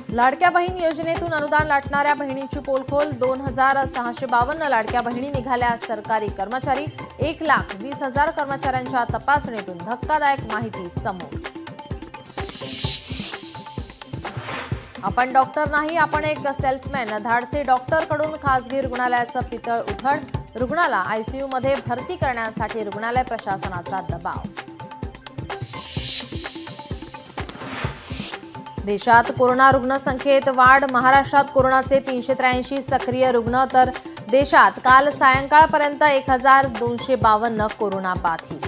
लाडक्या बहीण योजनेतून अनुदान लाटणाऱ्या बहिणींची पोलखोल 2652 लाडक्या बहिणी निघाल्या सरकारी कर्मचारी 1,20,000 कर्मचाऱ्यांच्या तपासणीतून धक्कादायक माहिती समोर। आपण डॉक्टर नाही, आपण एक सेल्समॅन। धाडसी डॉक्टरकडून खासगी रुग्णालयाचं पितळ उघड। रुग्णाला आयसीयू मध्ये भरती करण्यासाठी रुग्णालय प्रशासनाचा दबाव। देशात कोरोना रुग्णसंख्येत वाढ। महाराष्ट्रात कोरोनाचे 383 सक्रिय रुग्ण, तर देशात काल सायंकाळपर्यंत 1252 कोरोना बाधित।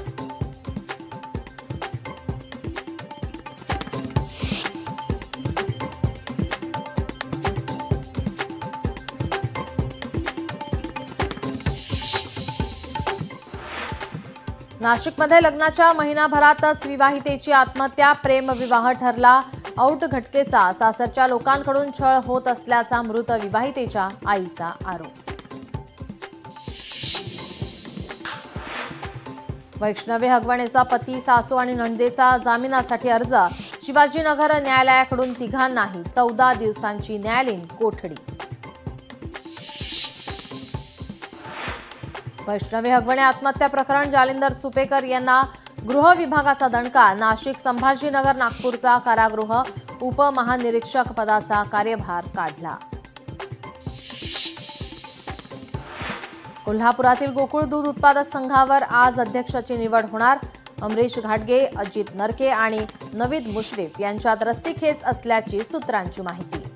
नाशिकमध्ये लग्नाच्या महिनाभरातच विवाहितेची आत्महत्या। प्रेमविवाह ठरला औट घटकेचा। सासरच्या लोकांकडून छळ होत असल्याचा मृत विवाहितेच्या आईचा आरोप। वैष्णवी हगवणेचा पती, सासू आणि नंदेचा जामिनासाठी अर्ज। शिवाजीनगर न्यायालयाकडून तिघांनाही 14 दिवसांची न्यायालयीन कोठडी। वैष्णवी हगवणे आत्महत्या प्रकरण। जालिंदर सुपेकर यांना गृह विभागाचा दणका। नाशिक, संभाजीनगर, नागपूरचा कारागृह उपमहानिरीक्षक पदाचा कार्यभार काढला। कोल्हापुरातील गोकुळ दूध उत्पादक संघावर आज अध्यक्षाची निवड होणार। अमरीश घाटगे, अजित नरके आणि नवीद मुश्रीफ यांच्यात रस्सीखेच असल्याची सूत्रांची माहिती।